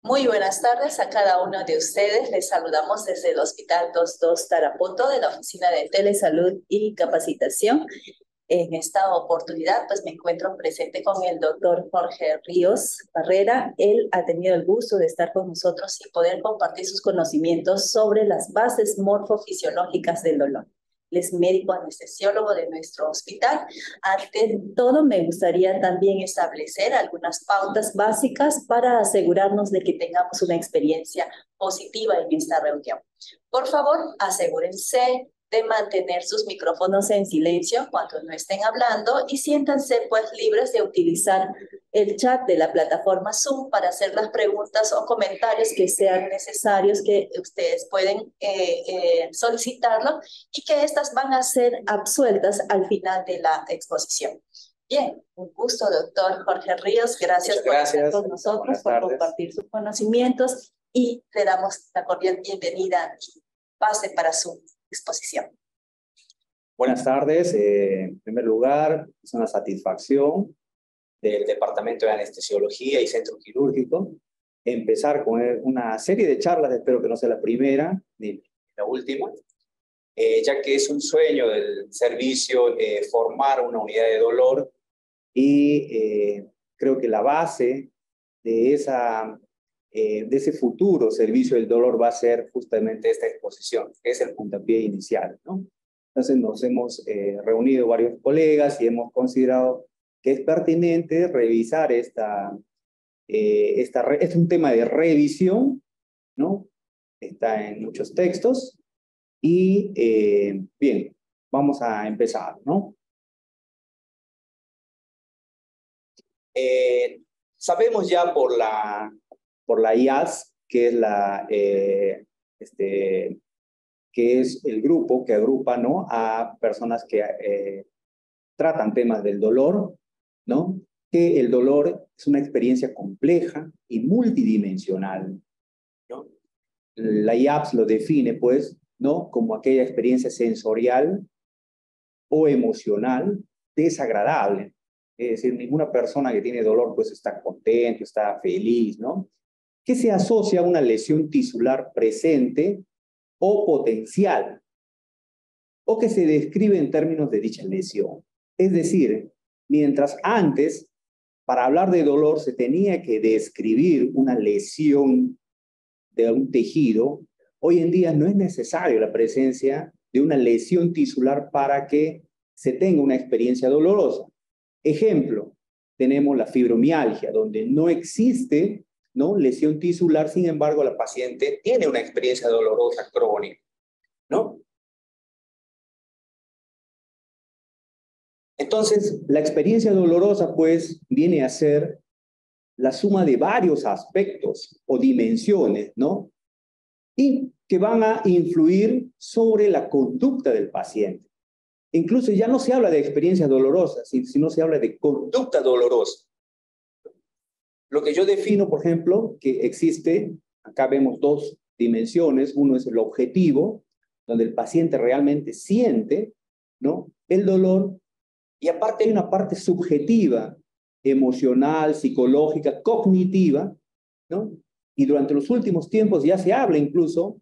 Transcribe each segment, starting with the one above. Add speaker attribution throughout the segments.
Speaker 1: Muy buenas tardes a cada uno de ustedes. Les saludamos desde el Hospital 22 Tarapoto de la Oficina de Telesalud y Capacitación. En esta oportunidad, pues me encuentro presente con el doctor Jorge Ríos Barrera. Él ha tenido el gusto de estar con nosotros y poder compartir sus conocimientos sobre las bases morfofisiológicas del dolor. Él es médico anestesiólogo de nuestro hospital. Ante todo, me gustaría también establecer algunas pautas básicas para asegurarnos de que tengamos una experiencia positiva en esta reunión. Por favor, asegúrense de mantener sus micrófonos en silencio cuando no estén hablando y siéntanse pues libres de utilizar el chat de la plataforma Zoom para hacer las preguntas o comentarios que sean necesarios, que ustedes pueden solicitarlo y que estas van a ser absueltas al final de la exposición. Bien, un gusto, doctor Jorge Ríos. Gracias por estar con nosotros, por compartir sus conocimientos y le damos la cordial bienvenida y pase para su exposición.
Speaker 2: Buenas tardes. En primer lugar, es una satisfacción del Departamento de Anestesiología y Centro Quirúrgico empezar con una serie de charlas, espero que no sea la primera ni la última, ya que es un sueño del servicio formar una unidad de dolor y creo que la base de ese futuro servicio del dolor va a ser justamente esta exposición, que es el puntapié inicial, ¿no? Entonces nos hemos reunido varios colegas y hemos considerado que es pertinente revisar es un tema de revisión, ¿no? Está en muchos textos y bien, vamos a empezar, ¿no? Sabemos ya por la IAS, que es el grupo que agrupa, ¿no?, a personas que tratan temas del dolor, ¿no?, que el dolor es una experiencia compleja y multidimensional, ¿no? La IAPS lo define, pues, ¿no?, como aquella experiencia sensorial o emocional desagradable. Es decir, ninguna persona que tiene dolor pues está contento, está feliz, ¿no? Que se asocia a una lesión tisular presente o potencial, o que se describe en términos de dicha lesión. Es decir, mientras antes, para hablar de dolor, se tenía que describir una lesión de un tejido, hoy en día no es necesario la presencia de una lesión tisular para que se tenga una experiencia dolorosa. Ejemplo, tenemos la fibromialgia, donde no existe, ¿no?, lesión tisular, sin embargo, la paciente tiene una experiencia dolorosa crónica, ¿no? Entonces, la experiencia dolorosa, pues, viene a ser la suma de varios aspectos o dimensiones, ¿no?, y que van a influir sobre la conducta del paciente. Incluso ya no se habla de experiencia dolorosa, sino se habla de conducta dolorosa. Lo que yo defino, por ejemplo, que existe, acá vemos dos dimensiones. Uno es el objetivo, donde el paciente realmente siente, ¿no?, el dolor, y aparte hay una parte subjetiva, emocional, psicológica, cognitiva, ¿no? Y durante los últimos tiempos ya se habla incluso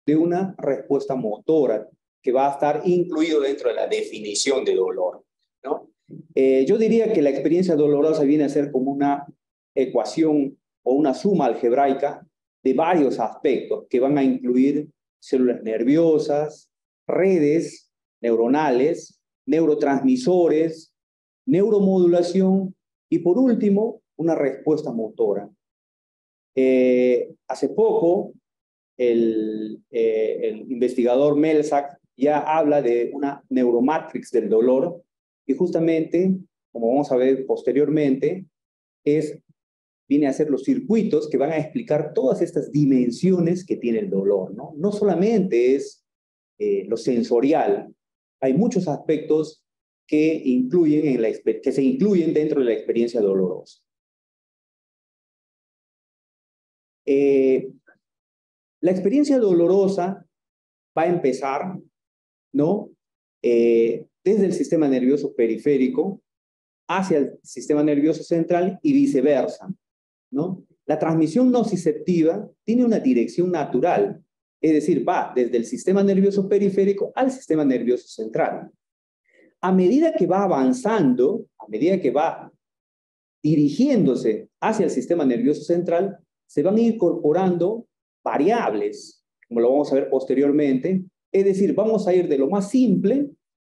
Speaker 2: de una respuesta motora que va a estar incluido dentro de la definición de dolor, ¿no? Yo diría que la experiencia dolorosa viene a ser como una ecuación o una suma algebraica de varios aspectos que van a incluir células nerviosas, redes neuronales, neurotransmisores, neuromodulación y, por último, una respuesta motora. Hace poco, el investigador Melzack ya habla de una neuromatrix del dolor y justamente, como vamos a ver posteriormente, viene a ser los circuitos que van a explicar todas estas dimensiones que tiene el dolor, ¿no? No solamente es lo sensorial, hay muchos aspectos que se incluyen dentro de la experiencia dolorosa. La experiencia dolorosa va a empezar, ¿no?, desde el sistema nervioso periférico hacia el sistema nervioso central y viceversa, ¿no? La transmisión nociceptiva tiene una dirección natural, es decir, va desde el sistema nervioso periférico al sistema nervioso central. A medida que va avanzando, a medida que va dirigiéndose hacia el sistema nervioso central, se van incorporando variables, como lo vamos a ver posteriormente. Es decir, vamos a ir de lo más simple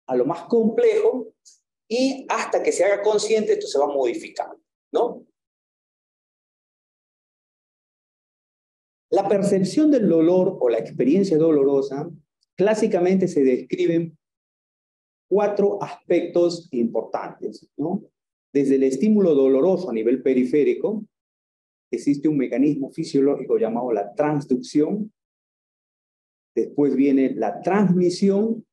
Speaker 2: a lo más complejo y hasta que se haga consciente esto se va modificando, ¿no? La percepción del dolor o la experiencia dolorosa clásicamente se describen 4 aspectos importantes, ¿no? Desde el estímulo doloroso a nivel periférico, existe un mecanismo fisiológico llamado la transducción. Después viene la transmisión,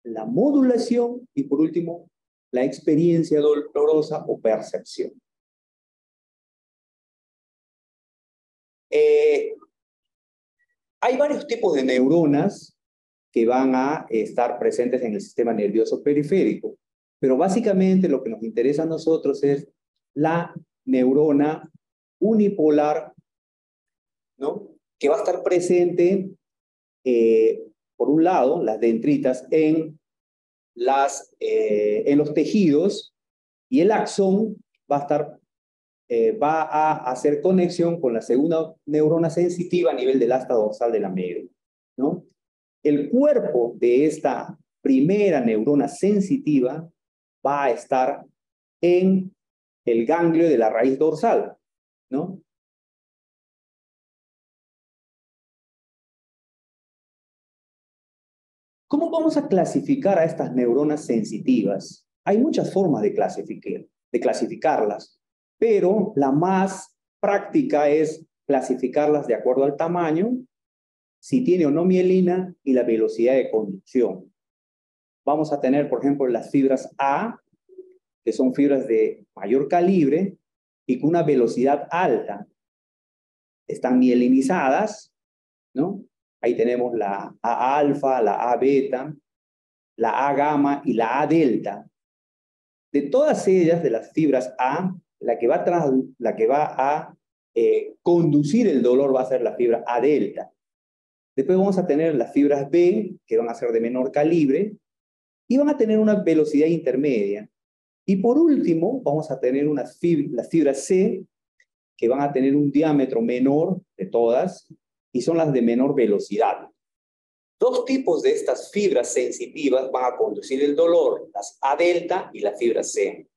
Speaker 2: la modulación y por último, la experiencia dolorosa o percepción. Hay varios tipos de neuronas que van a estar presentes en el sistema nervioso periférico, pero básicamente lo que nos interesa a nosotros es la neurona unipolar, ¿no? Que va a estar presente, por un lado, las dendritas en los tejidos y el axón va a hacer conexión con la segunda neurona sensitiva a nivel del asta dorsal de la médula, ¿no? El cuerpo de esta primera neurona sensitiva va a estar en el ganglio de la raíz dorsal, ¿no? ¿Cómo vamos a clasificar a estas neuronas sensitivas? Hay muchas formas de clasificarlas, pero la más práctica es clasificarlas de acuerdo al tamaño, si tiene o no mielina y la velocidad de conducción. Vamos a tener, por ejemplo, las fibras A, que son fibras de mayor calibre y con una velocidad alta. Están mielinizadas, ¿no? Ahí tenemos la A alfa, la A beta, la A gamma y la A delta. De todas ellas, de las fibras A, la que va a conducir el dolor va a ser la fibra A delta. Después vamos a tener las fibras B, que van a ser de menor calibre, y van a tener una velocidad intermedia. Y por último, vamos a tener las fibras C, que van a tener un diámetro menor de todas, y son las de menor velocidad. 2 tipos de estas fibras sensitivas van a conducir el dolor, las A delta y la fibra C.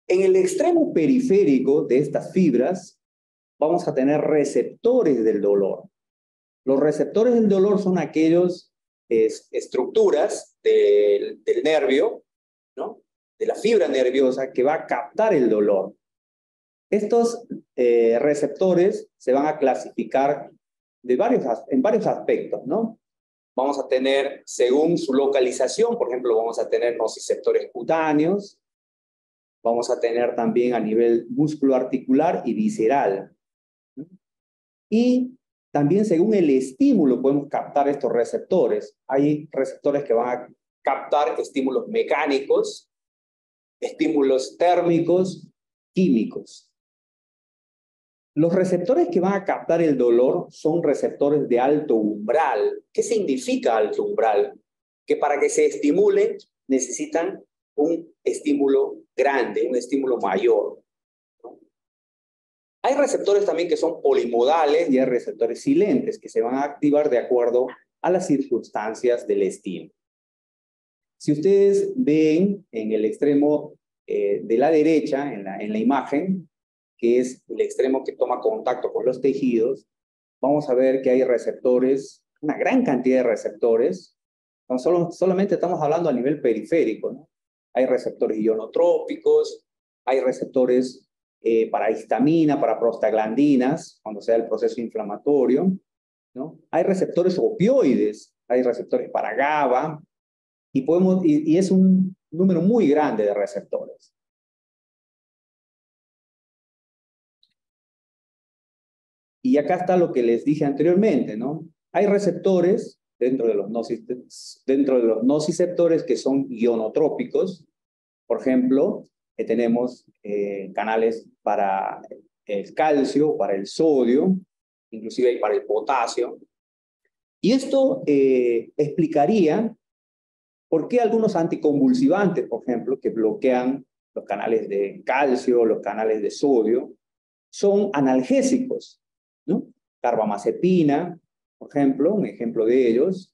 Speaker 2: En el extremo periférico de estas fibras, vamos a tener receptores del dolor. Los receptores del dolor son aquellas estructuras del nervio, ¿no? De la fibra nerviosa que va a captar el dolor. Estos receptores se van a clasificar en varios aspectos, ¿no? Vamos a tener, según su localización, por ejemplo, vamos a tener nociceptores cutáneos, vamos a tener también a nivel músculo-articular y visceral. Y también según el estímulo podemos captar estos receptores. Hay receptores que van a captar estímulos mecánicos, estímulos térmicos, químicos. Los receptores que van a captar el dolor son receptores de alto umbral. ¿Qué significa alto umbral? Que para que se estimule necesitan un estímulo grande, un estímulo mayor. Hay receptores también que son polimodales y hay receptores silentes que se van a activar de acuerdo a las circunstancias del estímulo. Si ustedes ven en el extremo de la derecha, en la imagen, que es el extremo que toma contacto con los tejidos, vamos a ver que hay receptores, una gran cantidad de receptores. Solamente estamos hablando a nivel periférico, ¿no? Hay receptores ionotrópicos, hay receptores para histamina, para prostaglandinas, cuando sea el proceso inflamatorio, ¿no? Hay receptores opioides, hay receptores para GABA, y es un número muy grande de receptores. Y acá está lo que les dije anteriormente, ¿no? Hay receptores dentro de los nociceptores que son ionotrópicos. Por ejemplo, tenemos canales para el calcio, para el sodio, inclusive para el potasio. Y esto explicaría por qué algunos anticonvulsivantes, por ejemplo, que bloquean los canales de calcio, los canales de sodio, son analgésicos, ¿no? Carbamazepina, por ejemplo, un ejemplo de ellos,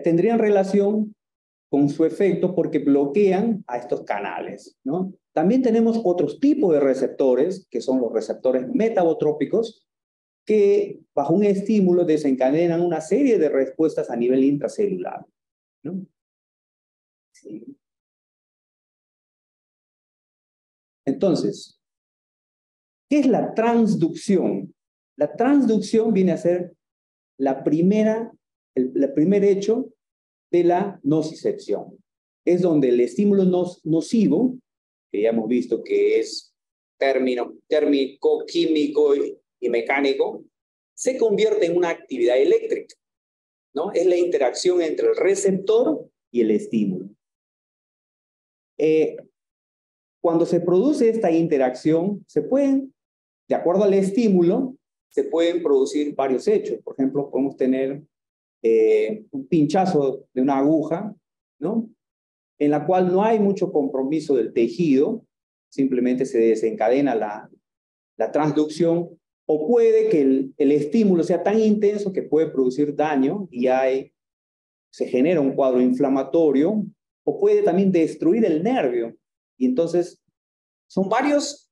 Speaker 2: tendrían relación con su efecto porque bloquean a estos canales, ¿no? También tenemos otros tipos de receptores, que son los receptores metabotrópicos, que bajo un estímulo desencadenan una serie de respuestas a nivel intracelular, ¿no? Sí. Entonces, ¿qué es la transducción? La transducción viene a ser el primer hecho de la nocicepción. Es donde el estímulo nocivo, que ya hemos visto que es térmico, químico y mecánico, se convierte en una actividad eléctrica, ¿no? Es la interacción entre el receptor y el estímulo. Cuando se produce esta interacción, de acuerdo al estímulo, se pueden producir varios hechos. Por ejemplo, podemos tener un pinchazo de una aguja, ¿no? En la cual no hay mucho compromiso del tejido, simplemente se desencadena la transducción, o puede que el estímulo sea tan intenso que puede producir daño y se genera un cuadro inflamatorio, o puede también destruir el nervio. Y entonces son varios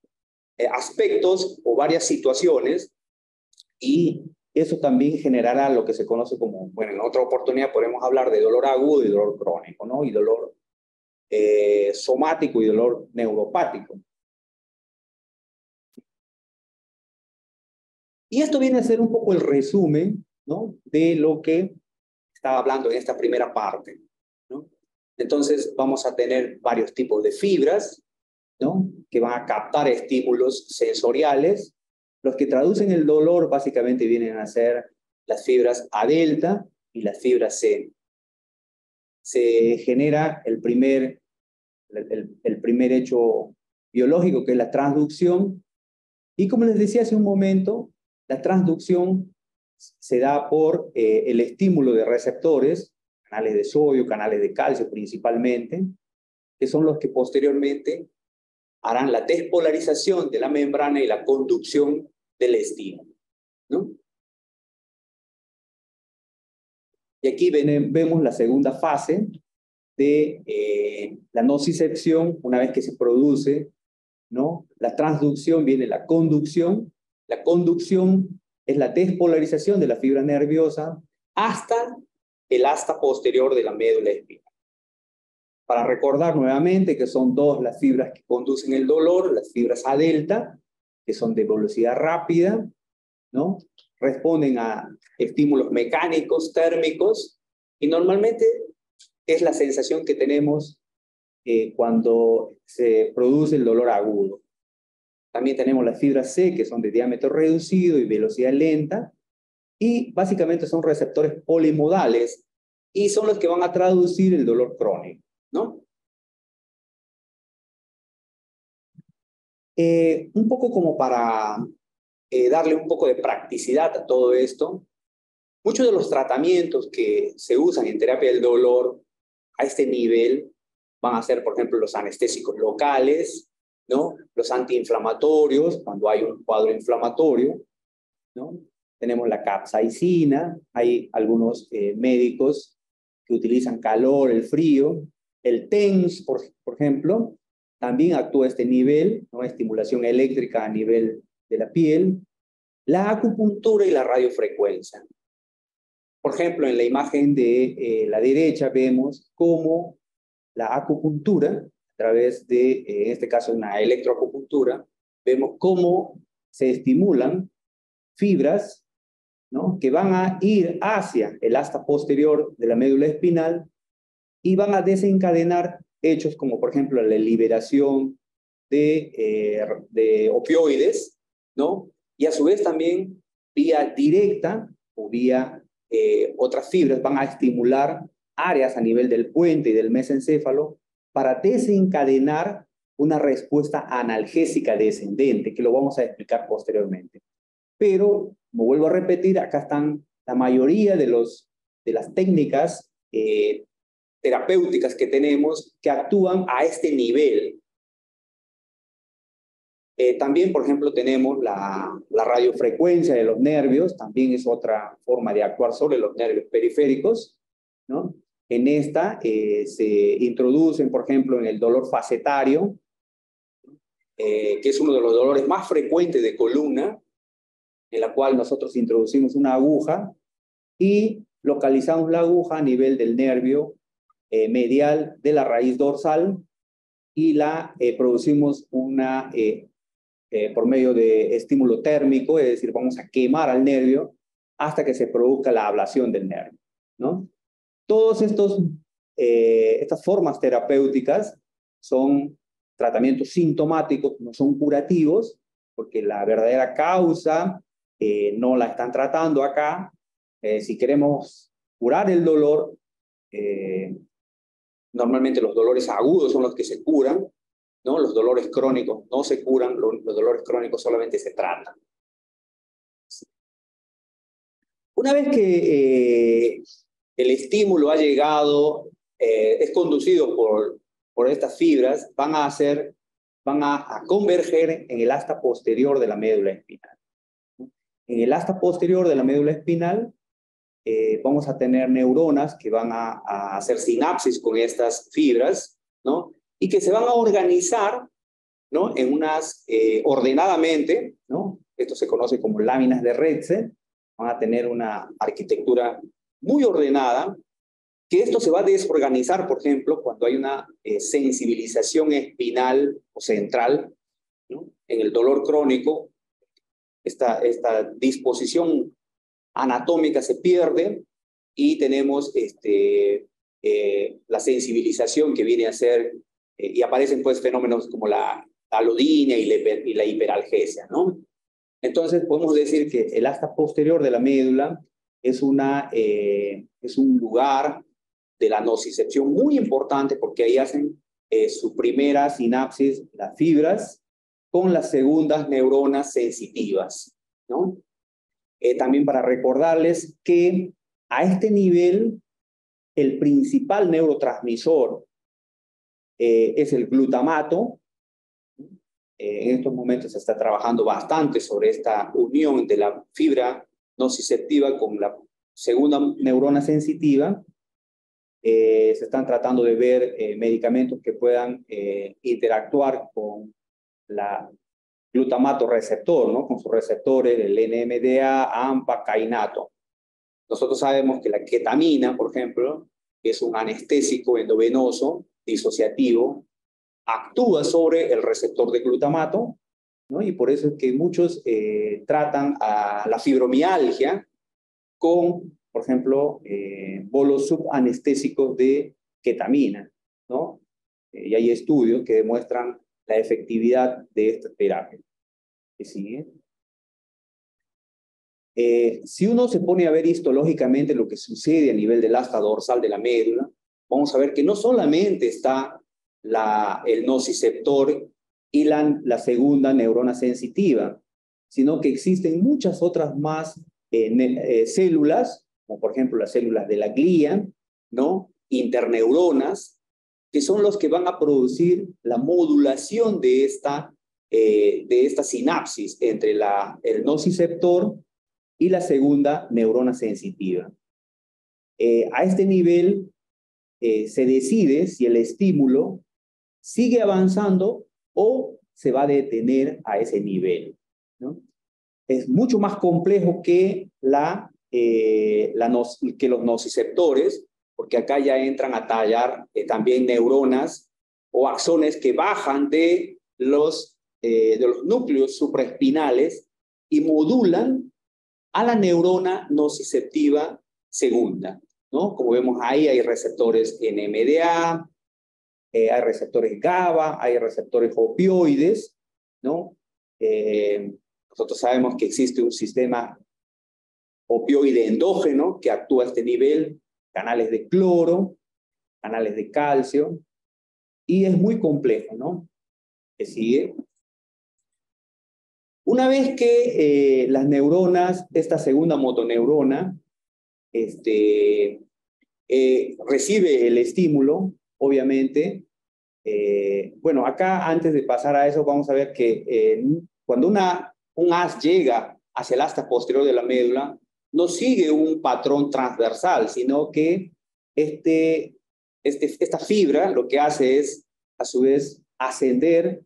Speaker 2: aspectos o varias situaciones, y eso también generará lo que se conoce como, bueno, en otra oportunidad podemos hablar de dolor agudo y dolor crónico, ¿no? Y dolor somático y dolor neuropático. Y esto viene a ser un poco el resumen, ¿no?, de lo que estaba hablando en esta primera parte, ¿no? Entonces vamos a tener varios tipos de fibras, ¿no?, que van a captar estímulos sensoriales. Los que traducen el dolor básicamente vienen a ser las fibras A delta y las fibras C. Se genera el primer hecho biológico, que es la transducción. Y como les decía hace un momento, la transducción se da por el estímulo de receptores, canales de sodio, canales de calcio principalmente, que son los que posteriormente harán la despolarización de la membrana y la conducción del estímulo, ¿no? Y aquí vemos la segunda fase de la nocicepción. Una vez que se produce, ¿no?, la transducción, viene la conducción. La conducción es la despolarización de la fibra nerviosa hasta el asta posterior de la médula espinal. Para recordar nuevamente que son dos las fibras que conducen el dolor, las fibras A delta, que son de velocidad rápida, ¿no?, responden a estímulos mecánicos, térmicos, y normalmente es la sensación que tenemos cuando se produce el dolor agudo. También tenemos las fibras C, que son de diámetro reducido y velocidad lenta, y básicamente son receptores polimodales, y son los que van a traducir el dolor crónico, ¿no? Un poco como para darle un poco de practicidad a todo esto, muchos de los tratamientos que se usan en terapia del dolor a este nivel van a ser, por ejemplo, los anestésicos locales, ¿no?, los antiinflamatorios, cuando hay un cuadro inflamatorio, ¿no? Tenemos la capsaicina, hay algunos médicos que utilizan calor, el frío, el TENS, por ejemplo, también actúa a este nivel, ¿no?, estimulación eléctrica a nivel de la piel, la acupuntura y la radiofrecuencia. Por ejemplo, en la imagen de la derecha vemos cómo la acupuntura, a través de, en este caso, una electroacupuntura, vemos cómo se estimulan fibras, ¿no?, que van a ir hacia el asta posterior de la médula espinal y van a desencadenar hechos como, por ejemplo, la liberación de opioides, ¿no?, y a su vez también vía directa o vía otras fibras van a estimular áreas a nivel del puente y del mesencéfalo para desencadenar una respuesta analgésica descendente, que lo vamos a explicar posteriormente. Pero, como vuelvo a repetir, acá están la mayoría de las técnicas terapéuticas que tenemos que actúan a este nivel. También, por ejemplo, tenemos la radiofrecuencia de los nervios, también es otra forma de actuar sobre los nervios periféricos, ¿no? En esta se introducen, por ejemplo, en el dolor facetario, que es uno de los dolores más frecuentes de columna, en la cual nosotros introducimos una aguja y localizamos la aguja a nivel del nervio medial de la raíz dorsal y la producimos por medio de estímulo térmico, es decir, vamos a quemar al nervio hasta que se produzca la ablación del nervio, ¿no? Todos estas formas terapéuticas son tratamientos sintomáticos, no son curativos, porque la verdadera causa no la están tratando acá. Si queremos curar el dolor, normalmente los dolores agudos son los que se curan, ¿no? Los dolores crónicos no se curan, los dolores crónicos solamente se tratan. Una vez que el estímulo ha llegado, es conducido por estas fibras, van a converger en el asta posterior de la médula espinal. En el asta posterior de la médula espinal vamos a tener neuronas que van a hacer sinapsis con estas fibras, ¿no? Y que se van a organizar, ¿no? En ordenadamente, ¿no? Esto se conoce como láminas de Rezze. Van a tener una arquitectura muy ordenada, que esto se va a desorganizar, por ejemplo, cuando hay una sensibilización espinal o central, ¿no? En el dolor crónico, esta disposición anatómica se pierde y tenemos la sensibilización que viene a ser, y aparecen pues fenómenos como la alodinia y la hiperalgesia, ¿no? Entonces podemos decir que el asta posterior de la médula es un lugar de la nocicepción muy importante, porque ahí hacen su primera sinapsis las fibras con las segundas neuronas sensitivas, ¿no? También para recordarles que a este nivel el principal neurotransmisor es el glutamato. En estos momentos se está trabajando bastante sobre esta unión de la fibra nociceptiva con la segunda neurona sensitiva. Se están tratando de ver medicamentos que puedan interactuar con la glutamato receptor, ¿no? Con sus receptores, el NMDA, AMPA, kainato. Nosotros sabemos que la ketamina, por ejemplo, es un anestésico endovenoso disociativo, actúa sobre el receptor de glutamato, ¿no? Y por eso es que muchos tratan a la fibromialgia con, por ejemplo, bolos subanestésicos de ketamina, ¿no? Y hay estudios que demuestran la efectividad de esta terapia. ¿Qué sigue? Si uno se pone a ver histológicamente lo que sucede a nivel del asta dorsal de la médula, vamos a ver que no solamente está el nociceptor y la segunda neurona sensitiva, sino que existen muchas otras más células, como por ejemplo las células de la glía, ¿no? Interneuronas, que son los que van a producir la modulación de esta sinapsis entre el nociceptor y la segunda neurona sensitiva. A este nivel se decide si el estímulo sigue avanzando o se va a detener a ese nivel, ¿no? Es mucho más complejo que los nociceptores, porque acá ya entran a tallar también neuronas o axones que bajan de los núcleos supraespinales y modulan a la neurona nociceptiva segunda, ¿no? Como vemos ahí, hay receptores NMDA, hay receptores GABA, hay receptores opioides, ¿no? Nosotros sabemos que existe un sistema opioide endógeno que actúa a este nivel, canales de cloro, canales de calcio, y es muy complejo, ¿no? ¿Qué sigue? Una vez que las neuronas, esta segunda motoneurona, recibe el estímulo, obviamente, bueno, acá antes de pasar a eso, vamos a ver que cuando un haz llega hacia el asta posterior de la médula, no sigue un patrón transversal, sino que esta fibra lo que hace es, a su vez, ascender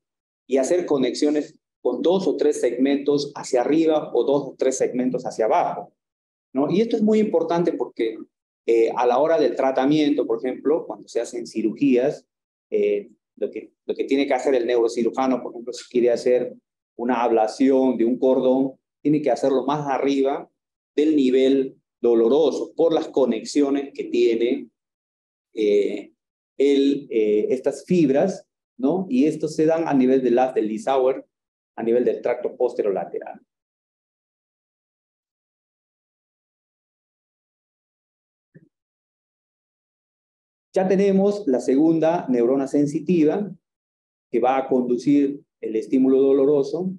Speaker 2: y hacer conexiones con 2 o 3 segmentos hacia arriba o 2 o 3 segmentos hacia abajo, ¿no? Y esto es muy importante porque a la hora del tratamiento, por ejemplo, cuando se hacen cirugías, lo que tiene que hacer el neurocirujano, por ejemplo, si quiere hacer una ablación de un cordón, tiene que hacerlo más arriba del nivel doloroso por las conexiones que tiene estas fibras, ¿no? Y estos se dan a nivel del haz del Lissauer, a nivel del tracto posterolateral. Ya tenemos la segunda neurona sensitiva que va a conducir el estímulo doloroso.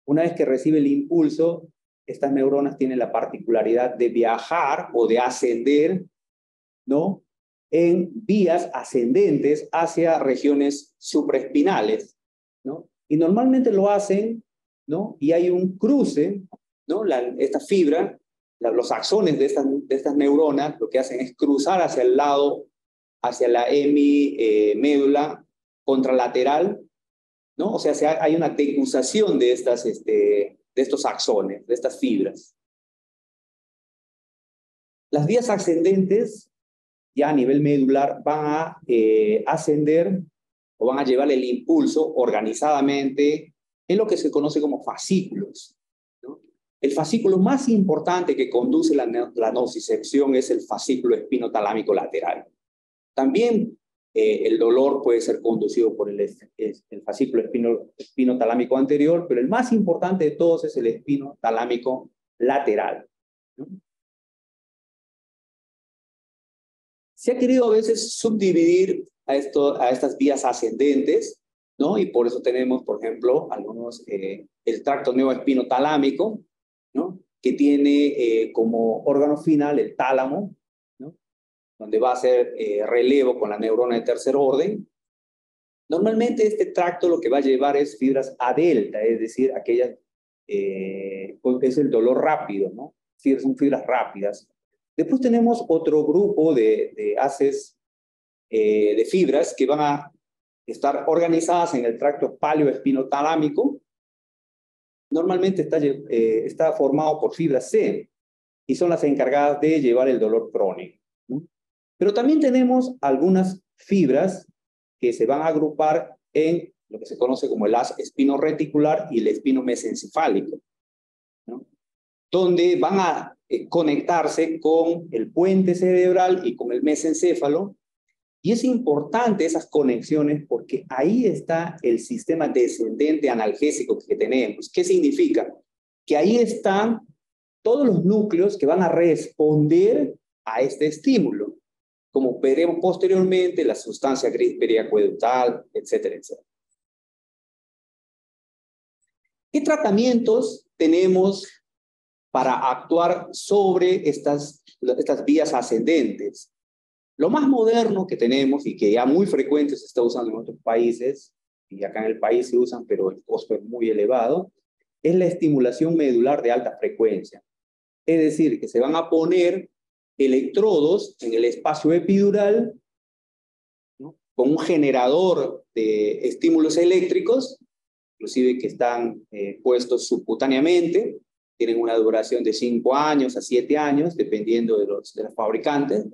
Speaker 2: Una vez que recibe el impulso, estas neuronas tienen la particularidad de viajar o de ascender, ¿no? En vías ascendentes hacia regiones supraespinales, ¿no? Y normalmente lo hacen, ¿no? Y hay un cruce, ¿no? Esta fibra, los axones de estas neuronas, lo que hacen es cruzar hacia el lado, hacia la hemimédula contralateral, ¿no? O sea, hay una decusación de estos axones, de estas fibras. Las vías ascendentes, ya a nivel medular, van a ascender o van a llevar el impulso organizadamente en lo que se conoce como fascículos, ¿no? El fascículo más importante que conduce la nocicepción es el fascículo espinotalámico lateral. También el dolor puede ser conducido por el fascículo espinotalámico anterior, pero el más importante de todos es el espinotalámico lateral, ¿no? Se ha querido a veces subdividir a estas vías ascendentes, ¿no? Y por eso tenemos, por ejemplo, el tracto neoespinotalámico, ¿no? Que tiene como órgano final el tálamo, ¿no? Donde va a hacer relevo con la neurona de tercer orden. Normalmente este tracto lo que va a llevar es fibras A delta, es decir, aquellas, es el dolor rápido, ¿no? Sí, son fibras rápidas. Después tenemos otro grupo de haces de fibras que van a estar organizadas en el tracto paleoespinotalámico. Normalmente está formado por fibras C y son las encargadas de llevar el dolor crónico, ¿no? Pero también tenemos algunas fibras que se van a agrupar en lo que se conoce como el haz espinoreticular y el espino mesencefálico, ¿no? Donde van a conectarse con el puente cerebral y con el mesencéfalo. Y es importante esas conexiones porque ahí está el sistema descendente analgésico que tenemos. ¿Qué significa? Que ahí están todos los núcleos que van a responder a este estímulo, como veremos posteriormente, la sustancia gris periacueductal, etcétera, etcétera. ¿Qué tratamientos tenemos para actuar sobre estas vías ascendentes? Lo más moderno que tenemos y que ya muy frecuente se está usando en otros países, y acá en el país se usan, pero el costo es muy elevado, es la estimulación medular de alta frecuencia. Es decir, que se van a poner electrodos en el espacio epidural, ¿no? Con un generador de estímulos eléctricos, inclusive que están puestos subcutáneamente, tienen una duración de 5 años a 7 años, dependiendo de los fabricantes,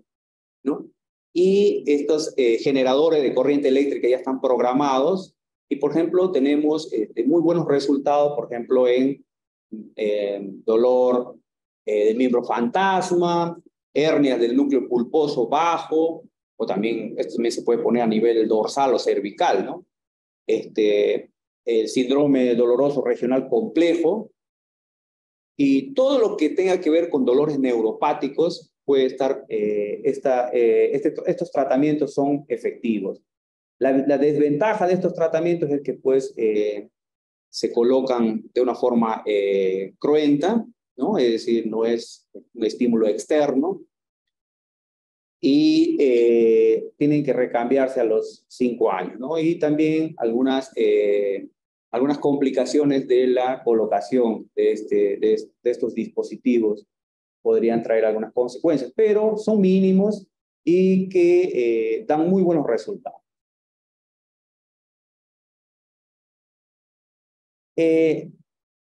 Speaker 2: ¿no? Y estos generadores de corriente eléctrica ya están programados y, por ejemplo, tenemos muy buenos resultados, por ejemplo, en dolor del miembro fantasma, hernias del núcleo pulposo bajo, o también esto también se puede poner a nivel dorsal o cervical, ¿no? El síndrome doloroso regional complejo y todo lo que tenga que ver con dolores neuropáticos puede estar, estos tratamientos son efectivos. La desventaja de estos tratamientos es que pues se colocan de una forma cruenta, ¿no? Es decir, no es un estímulo externo, y tienen que recambiarse a los 5 años, ¿no? Y también algunas complicaciones de la colocación de estos dispositivos podrían traer algunas consecuencias, pero son mínimos y que dan muy buenos resultados.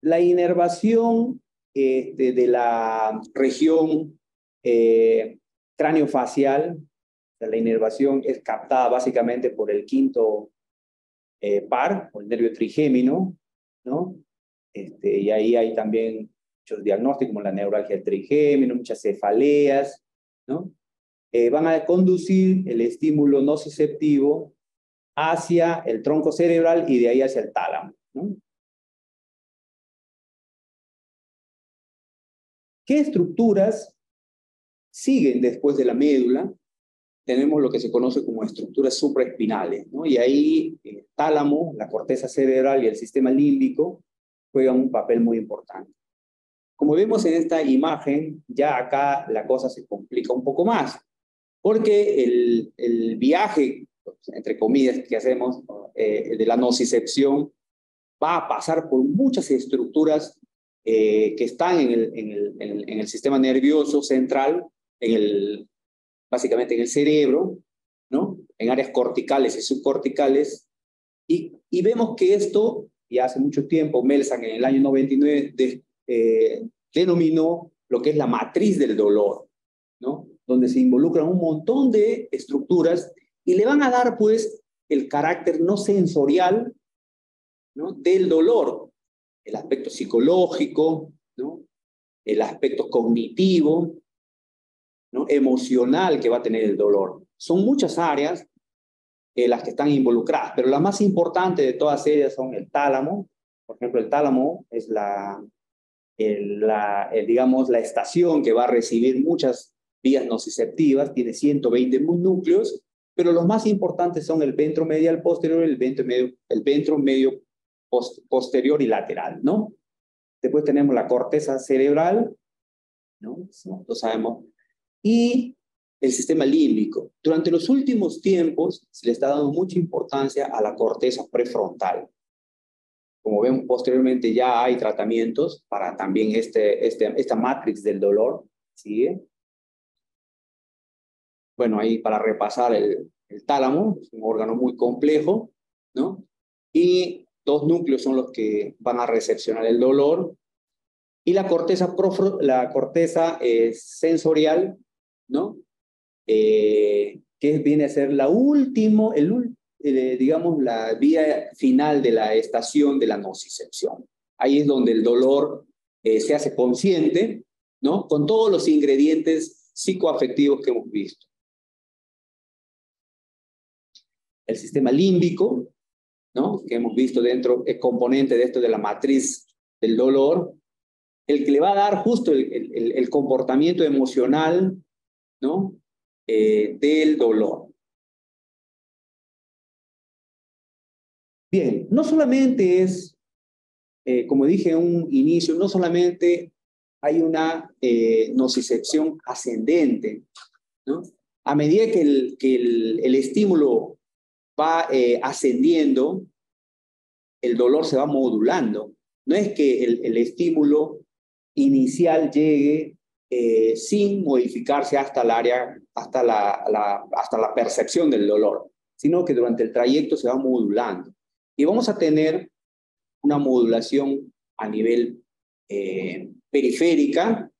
Speaker 2: La inervación de la región craneofacial, la inervación es captada básicamente por el quinto par, o el nervio trigémino, ¿no? Y ahí hay también muchos diagnósticos como la neuralgia del trigémino, muchas cefaleas, ¿no? Van a conducir el estímulo nociceptivo hacia el tronco cerebral y de ahí hacia el tálamo, ¿no? ¿Qué estructuras siguen después de la médula? Tenemos lo que se conoce como estructuras supraespinales, ¿no? Y ahí el tálamo, la corteza cerebral y el sistema límbico juegan un papel muy importante. Como vemos en esta imagen, ya acá la cosa se complica un poco más, porque el viaje, entre comillas, que hacemos de la nocicepción va a pasar por muchas estructuras que están en el sistema nervioso central, básicamente en el cerebro, ¿no? En áreas corticales y subcorticales, y vemos que esto, ya hace mucho tiempo, Melzan en el año 99 denominó lo que es la matriz del dolor, ¿no? Donde se involucran un montón de estructuras y le van a dar, pues, el carácter no sensorial, ¿no? Del dolor, el aspecto psicológico, ¿no? El aspecto cognitivo, ¿no? Emocional que va a tener el dolor. Son muchas áreas las que están involucradas, pero la más importante de todas ellas son el tálamo. Por ejemplo, el tálamo es digamos, la estación que va a recibir muchas vías nociceptivas, tiene 120 núcleos, pero los más importantes son el ventromedial posterior, el ventromedio posterior y lateral, ¿no? Después tenemos la corteza cerebral, ¿no? Nosotros sabemos. Y el sistema límbico. Durante los últimos tiempos se le está dando mucha importancia a la corteza prefrontal. Como vemos posteriormente ya hay tratamientos para también esta matrix del dolor. ¿Sigue? Bueno, ahí para repasar el tálamo, es un órgano muy complejo, ¿no? Y 2 núcleos son los que van a recepcionar el dolor. Y la corteza sensorial, ¿no? Que viene a ser digamos, la vía final de la estación de la nocicepción. Ahí es donde el dolor se hace consciente, ¿no? Con todos los ingredientes psicoafectivos que hemos visto. El sistema límbico, ¿no? Que hemos visto dentro, es componente de esto de la matriz del dolor, el que le va a dar justo el comportamiento emocional, ¿no? Del dolor. Bien, no solamente es, como dije en un inicio, no solamente hay una nocicepción ascendente, ¿no? A medida que el estímulo va ascendiendo, el dolor se va modulando. No es que el estímulo inicial llegue sin modificarse hasta el área, hasta la percepción del dolor, sino que durante el trayecto se va modulando. Y vamos a tener una modulación a nivel periférica,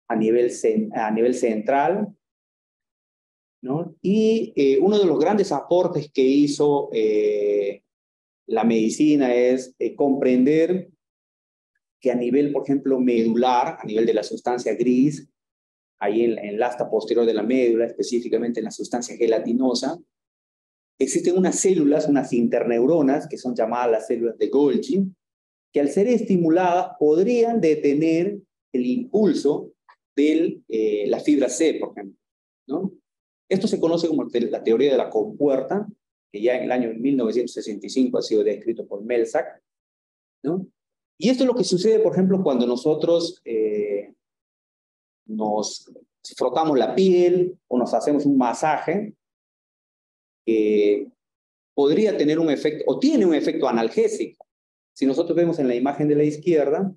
Speaker 2: a nivel central, ¿no? Y uno de los grandes aportes que hizo la medicina es comprender que a nivel, por ejemplo, medular, a nivel de la sustancia gris, ahí en el asta posterior de la médula, específicamente en la sustancia gelatinosa, existen unas células, unas interneuronas, que son llamadas las células de Golgi, que al ser estimuladas podrían detener el impulso de la fibra C, por ejemplo, ¿no? Esto se conoce como la teoría de la compuerta, que ya en el año 1965 ha sido descrito por Melzack, ¿no? Y esto es lo que sucede, por ejemplo, cuando nosotros nos frotamos la piel o nos hacemos un masaje, podría tener un efecto, o tiene un efecto analgésico. Si nosotros vemos en la imagen de la izquierda,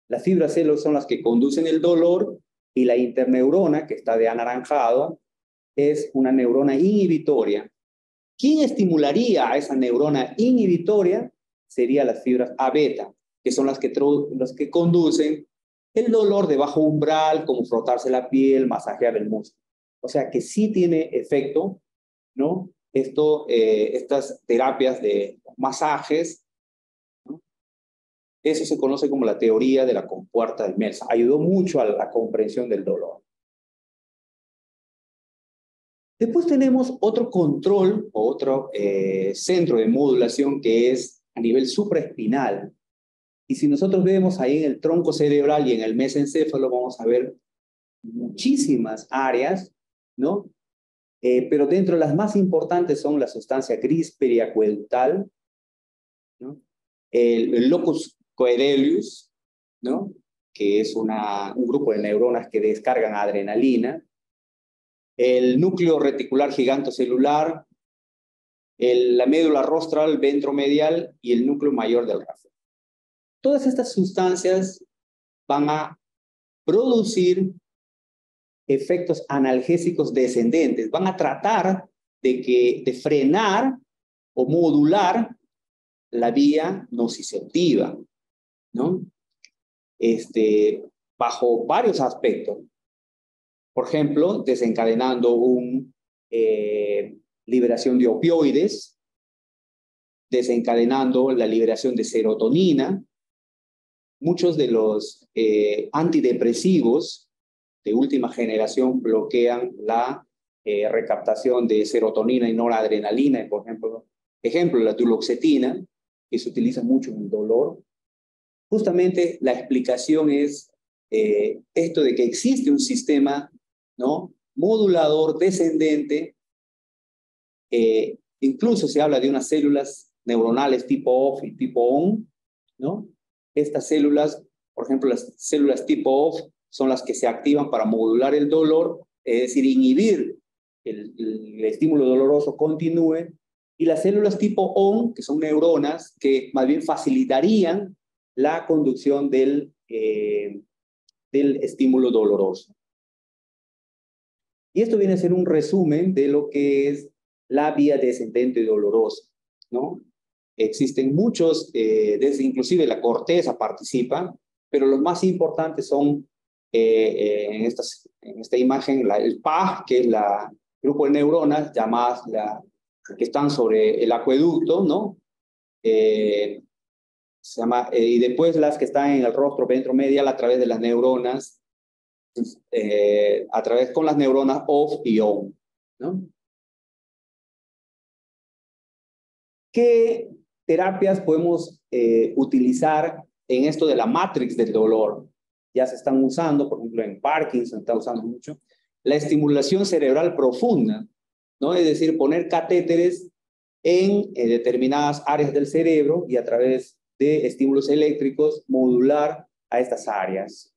Speaker 2: las fibras celulares son las que conducen el dolor y la interneurona, que está de anaranjado, es una neurona inhibitoria. ¿Quién estimularía a esa neurona inhibitoria? Serían las fibras A beta, que son las que conducen el dolor de bajo umbral, como frotarse la piel, masajear el músculo. O sea que sí tiene efecto, ¿no? Estas terapias de masajes, ¿no? Eso se conoce como la teoría de la compuerta de Melzack. Ayudó mucho a la comprensión del dolor. Después tenemos otro control, o otro centro de modulación que es a nivel supraespinal. Y si nosotros vemos ahí en el tronco cerebral y en el mesencéfalo, vamos a ver muchísimas áreas, ¿no? Pero dentro de las más importantes son la sustancia gris periacueductal, ¿no? El locus coeruleus, ¿no? Que es un grupo de neuronas que descargan adrenalina, el núcleo reticular gigantocelular, la médula rostral ventromedial y el núcleo mayor del rafe. Todas estas sustancias van a producir efectos analgésicos descendentes, van a tratar de frenar o modular la vía nociceptiva, ¿no? Bajo varios aspectos. Por ejemplo, desencadenando una liberación de opioides, desencadenando la liberación de serotonina. Muchos de los antidepresivos de última generación bloquean la recaptación de serotonina y noradrenalina, por ejemplo, la duloxetina, que se utiliza mucho en el dolor. Justamente la explicación es esto de que existe un sistema, ¿no?, modulador descendente. Incluso se habla de unas células neuronales tipo OFF y tipo ON, ¿no? Estas células, por ejemplo, las células tipo OFF son las que se activan para modular el dolor, es decir, inhibir el estímulo doloroso continúe, y las células tipo ON, que son neuronas, que más bien facilitarían la conducción del estímulo doloroso. Y esto viene a ser un resumen de lo que es la vía descendente dolorosa, ¿no? Existen muchos, desde inclusive la corteza participa, pero los más importantes son en esta imagen el PAG, que es el grupo de neuronas llamadas que están sobre el acueducto, ¿no? Se llama, y después las que están en el rostro ventromedial a través de las neuronas, con las neuronas OFF y ON, ¿no? ¿Qué terapias podemos utilizar en esto de la matrix del dolor? Ya se están usando, por ejemplo, en Parkinson se está usando mucho, la estimulación cerebral profunda, ¿no? Es decir, poner catéteres en determinadas áreas del cerebro y a través de estímulos eléctricos modular a estas áreas.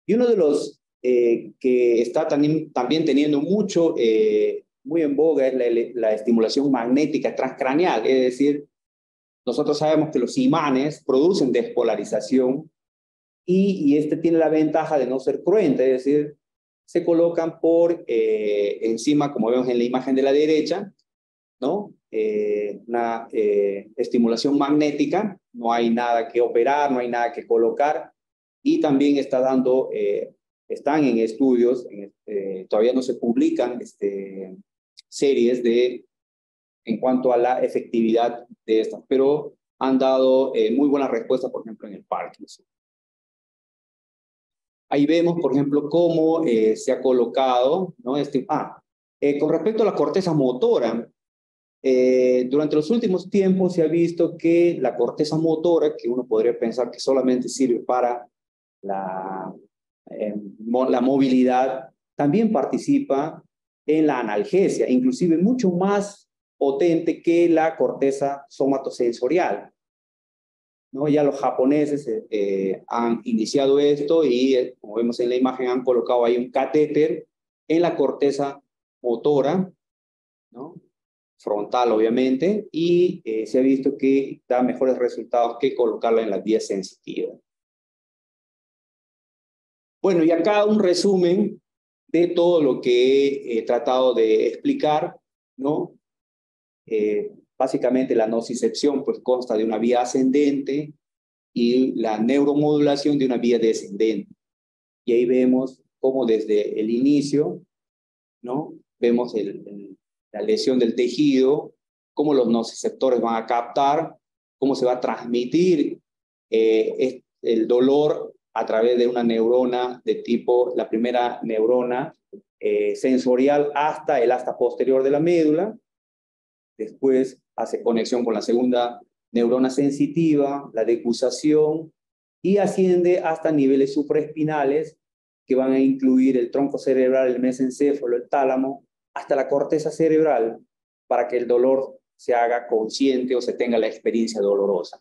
Speaker 2: Y uno de los que está también teniendo muy en boga es la estimulación magnética transcraneal, es decir, nosotros sabemos que los imanes producen despolarización y este tiene la ventaja de no ser cruenta, es decir, se colocan por encima, como vemos en la imagen de la derecha, ¿no? Una estimulación magnética, no hay nada que operar, no hay nada que colocar, y también están en estudios, todavía no se publican series en cuanto a la efectividad de estas, pero han dado muy buena respuesta, por ejemplo, en el Parkinson. Ahí vemos, por ejemplo, cómo se ha colocado, ¿no? Con respecto a la corteza motora, durante los últimos tiempos se ha visto que la corteza motora, que uno podría pensar que solamente sirve para la movilidad, también participa en la analgesia, inclusive mucho más potente que la corteza somatosensorial, ¿no? Ya los japoneses han iniciado esto y, como vemos en la imagen, han colocado ahí un catéter en la corteza motora, ¿no? Frontal, obviamente, y se ha visto que da mejores resultados que colocarla en las vías sensitivas. Bueno, y acá un resumen de todo lo que he tratado de explicar, ¿no? Básicamente la nocicepción pues consta de una vía ascendente y la neuromodulación de una vía descendente. Y ahí vemos cómo desde el inicio, ¿no? Vemos la lesión del tejido, cómo los nociceptores van a captar, cómo se va a transmitir el dolor a través de una neurona de tipo, la primera neurona sensorial hasta el asta posterior de la médula. Después hace conexión con la segunda neurona sensitiva, la decusación, y asciende hasta niveles supraespinales que van a incluir el tronco cerebral, el mesencéfalo, el tálamo, hasta la corteza cerebral, para que el dolor se haga consciente o se tenga la experiencia dolorosa.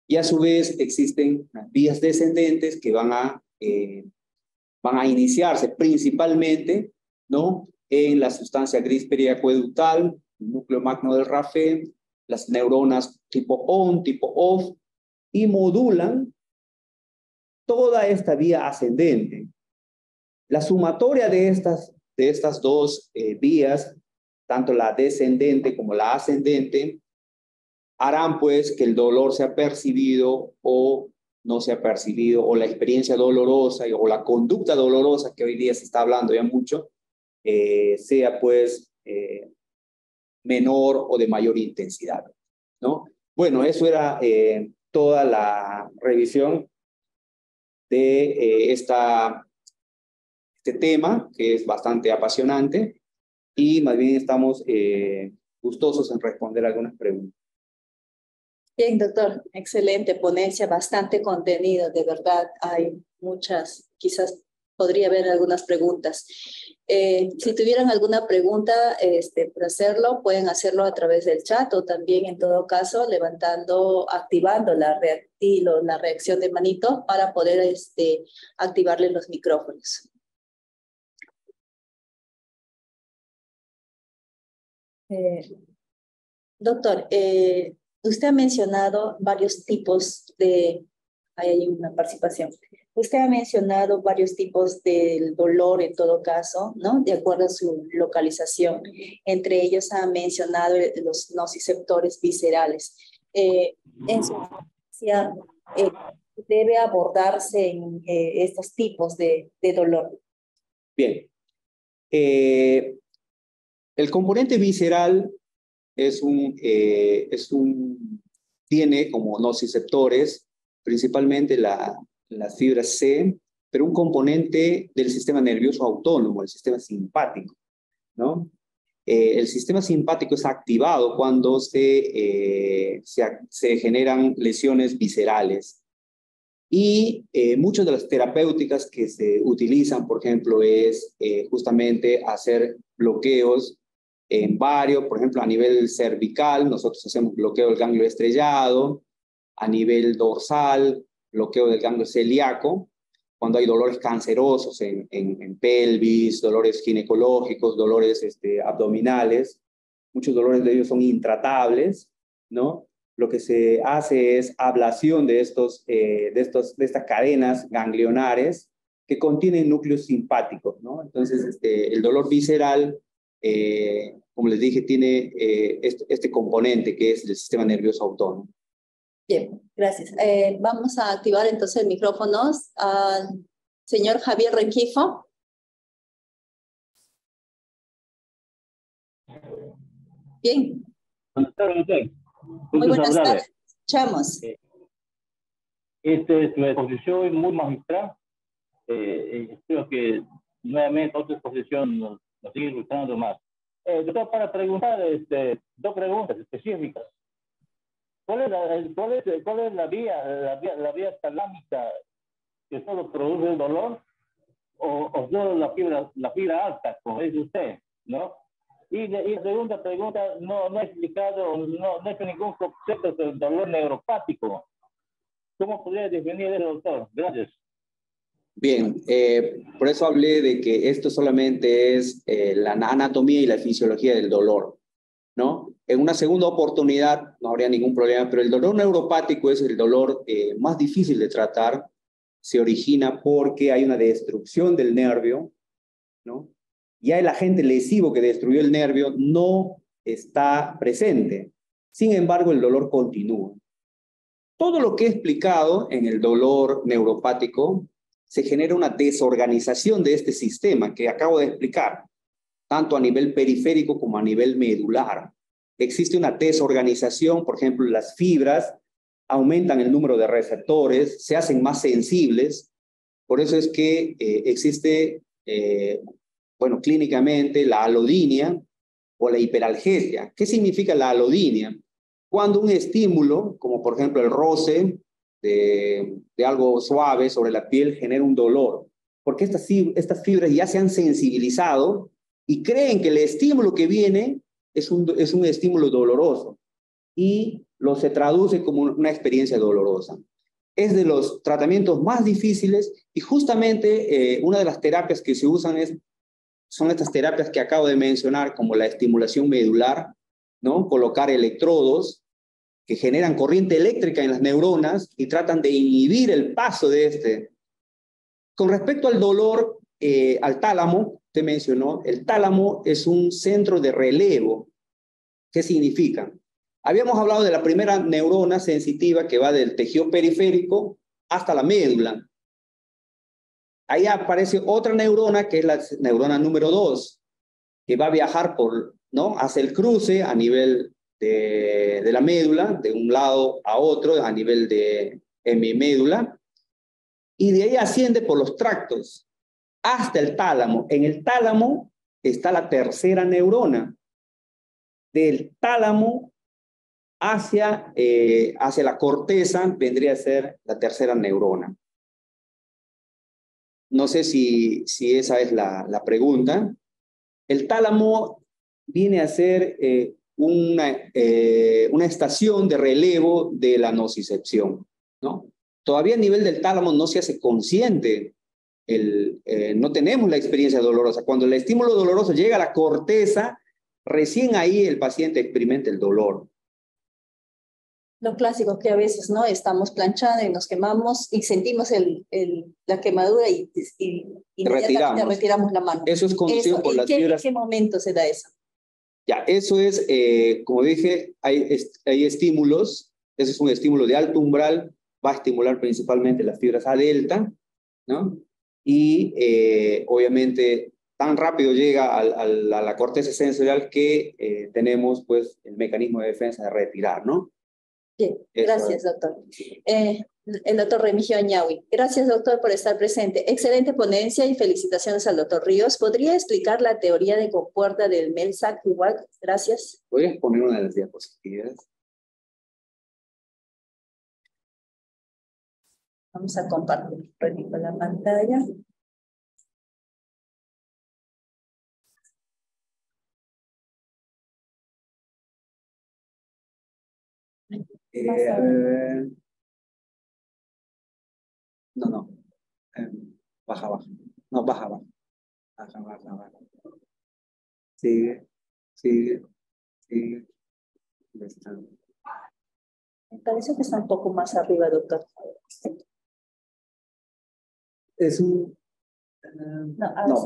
Speaker 2: Y a su vez existen las vías descendentes que van a iniciarse principalmente, ¿no? En la sustancia gris periacueductal, el núcleo magno del Raphe, las neuronas tipo ON, tipo OFF, y modulan toda esta vía ascendente. La sumatoria de estas dos vías, tanto la descendente como la ascendente, harán pues que el dolor sea percibido o no sea percibido, o la experiencia dolorosa o la conducta dolorosa, que hoy día se está hablando ya mucho, sea pues menor o de mayor intensidad, ¿no? Bueno, eso era toda la revisión de este tema, que es bastante apasionante, y más bien estamos gustosos en responder algunas preguntas.
Speaker 1: Bien, doctor, excelente ponencia, bastante contenido, de verdad, hay muchas, quizás podría haber algunas preguntas. Si tuvieran alguna pregunta por hacerlo, pueden hacerlo a través del chat o también, en todo caso, activando la reacción de manito para poder activarle los micrófonos. Doctor, usted ha mencionado varios tipos de... Ahí hay una participación. Usted ha mencionado varios tipos del dolor en todo caso, ¿no? De acuerdo a su localización. Entre ellos ha mencionado los nociceptores viscerales. En su experiencia, ¿debe abordarse en estos tipos de dolor?
Speaker 2: Bien. El componente visceral tiene como nociceptores principalmente las fibras C, pero un componente del sistema nervioso autónomo, el sistema simpático, ¿no? El sistema simpático es activado cuando se generan lesiones viscerales. Y muchas de las terapéuticas que se utilizan, por ejemplo, es justamente hacer bloqueos en varios, por ejemplo, a nivel cervical, nosotros hacemos bloqueo del ganglio estrellado, a nivel dorsal, bloqueo del ganglio celíaco, cuando hay dolores cancerosos en pelvis, dolores ginecológicos, dolores abdominales, muchos dolores de ellos son intratables, ¿no? Lo que se hace es ablación de estas cadenas ganglionares que contienen núcleos simpáticos, ¿no? Entonces, el dolor visceral, como les dije, tiene este componente que es el sistema nervioso autónomo.
Speaker 1: Bien, gracias. Vamos a activar entonces el micrófono al señor Javier Renquifo. Bien.
Speaker 3: Buenas tardes.
Speaker 1: Muy buenas tardes. Escuchamos.
Speaker 3: Esta es una exposición muy magistral. Espero que nuevamente otra exposición nos siga gustando más. Doctor, para preguntar dos preguntas específicas. ¿Cuál es la vía talámica que solo produce el dolor o solo la fibra alta, como dice usted, ¿no? Y la segunda pregunta, no he explicado, no he hecho ningún concepto sobre el dolor neuropático. ¿Cómo podría definir eso, doctor? Gracias.
Speaker 2: Bien, por eso hablé de que esto solamente es la anatomía y la fisiología del dolor, ¿no? En una segunda oportunidad no habría ningún problema, pero el dolor neuropático es el dolor más difícil de tratar. Se origina porque hay una destrucción del nervio, ¿no? Ya el agente lesivo que destruyó el nervio no está presente. Sin embargo, el dolor continúa. Todo lo que he explicado en el dolor neuropático se genera una desorganización de este sistema que acabo de explicar, tanto a nivel periférico como a nivel medular. Existe una desorganización, por ejemplo, las fibras aumentan el número de receptores, se hacen más sensibles. Por eso es que existe, bueno, clínicamente la alodinia o la hiperalgesia. ¿Qué significa la alodinia? Cuando un estímulo, como por ejemplo el roce de algo suave sobre la piel, genera un dolor, porque estas fibras ya se han sensibilizado y creen que el estímulo que viene es un estímulo doloroso y se traduce como una experiencia dolorosa. Es de los tratamientos más difíciles y justamente una de las terapias que se usan son estas terapias que acabo de mencionar, como la estimulación medular, ¿no? Colocar electrodos que generan corriente eléctrica en las neuronas y tratan de inhibir el paso de este. Con respecto al dolor, al tálamo, te mencionó, el tálamo es un centro de relevo. ¿Qué significa? Habíamos hablado de la primera neurona sensitiva que va del tejido periférico hasta la médula. Ahí aparece otra neurona, que es la neurona número 2, que va a viajar ¿no? Hacia el cruce a nivel de la médula, de un lado a otro, a nivel de hemimédula, y de ahí asciende por los tractos hasta el tálamo. En el tálamo está la tercera neurona. Del tálamo hacia la corteza vendría a ser la tercera neurona. No sé si esa es la pregunta. El tálamo viene a ser una estación de relevo de la nocicepción, ¿no? Todavía a nivel del tálamo no se hace consciente, no tenemos la experiencia dolorosa. Cuando el estímulo doloroso llega a la corteza, recién ahí el paciente experimenta el dolor.
Speaker 1: Lo clásico que a veces, ¿no? Estamos planchando y nos quemamos y sentimos la quemadura y inmediatamente retiramos la mano.
Speaker 2: Eso es conducido por las fibras.
Speaker 1: ¿En qué momento se da eso?
Speaker 2: Ya, eso es, como dije, hay estímulos. Ese es un estímulo de alto umbral, va a estimular principalmente las fibras A delta, ¿no? Y obviamente tan rápido llega a la corteza sensorial que tenemos pues el mecanismo de defensa de retirar, ¿no?
Speaker 1: Bien, gracias, doctor. El doctor Remigio Añahui. Gracias, doctor, por estar presente. Excelente ponencia y felicitaciones al doctor Ríos. ¿Podría explicar la teoría de compuerta del Melzack igual? Gracias.
Speaker 2: ¿Podrías poner una de las diapositivas?
Speaker 1: Vamos a compartir un ratito la pantalla.
Speaker 2: No. Baja. No, baja. Baja. Sigue.
Speaker 1: Me parece que está un poco más arriba, doctor.
Speaker 2: Es un...
Speaker 1: no,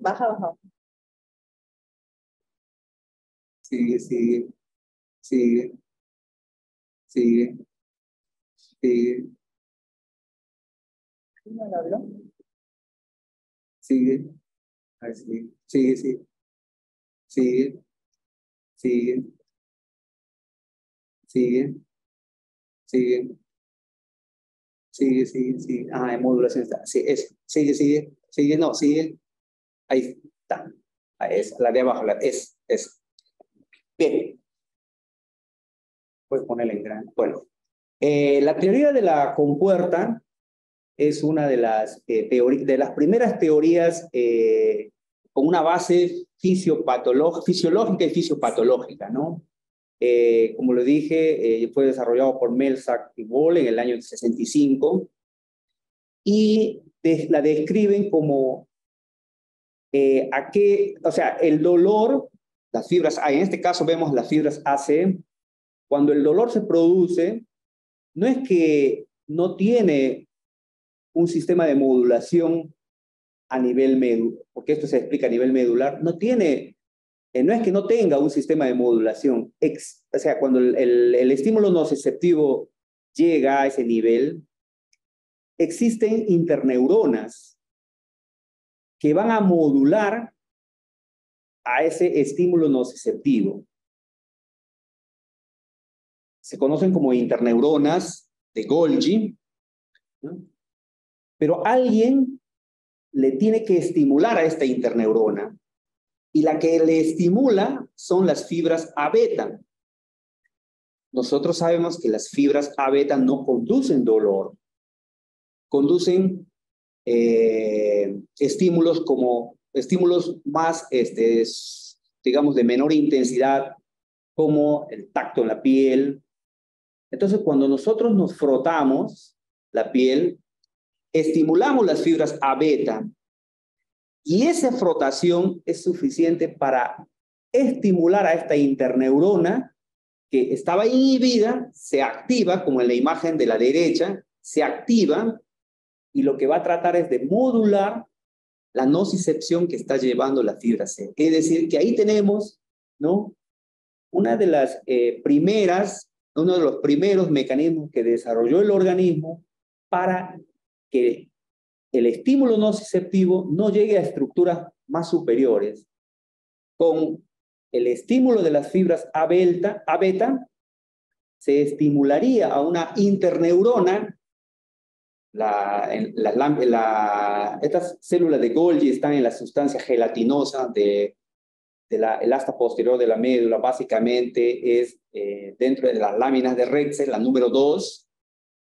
Speaker 1: baja.
Speaker 2: Sigue.
Speaker 1: ¿No lo habló?
Speaker 2: Sigue. Ah, en modulación está. Sí, es. Sigue, no, sigue. Ahí está. Ahí es, la de abajo, es. Bien. Puedes ponerla en gran. Bueno, la teoría de la compuerta es una de las primeras teorías con una base fisiológica y fisiopatológica, ¿no? Como lo dije, fue desarrollado por Melzack y Boll en el año 65 y la describen como o sea, el dolor, las fibras A, en este caso vemos las fibras AC, cuando el dolor se produce, no es que no tiene un sistema de modulación a nivel medular, porque esto se explica a nivel medular, no es que no tenga un sistema de modulación. O sea, cuando el estímulo nociceptivo llega a ese nivel, existen interneuronas que van a modular a ese estímulo nociceptivo. Se conocen como interneuronas de Golgi, ¿no? Pero alguien le tiene que estimular a esta interneurona y la que le estimula son las fibras A beta. Nosotros sabemos que las fibras A beta no conducen dolor, conducen estímulos más, digamos, de menor intensidad, como el tacto en la piel. Entonces, cuando nosotros nos frotamos la piel, estimulamos las fibras A beta y esa frotación es suficiente para estimular a esta interneurona que estaba inhibida, se activa, como en la imagen de la derecha, se activa y lo que va a tratar es de modular la nocicepción que está llevando la fibra C. Es decir, que ahí tenemos, ¿no?, uno de los primeros mecanismos que desarrolló el organismo para que el estímulo nociceptivo no llegue a estructuras más superiores. Con el estímulo de las fibras A beta, se estimularía a una interneurona. Estas células de Golgi están en la sustancia gelatinosa el asta posterior de la médula, básicamente es dentro de las láminas de Rexel, la número 2.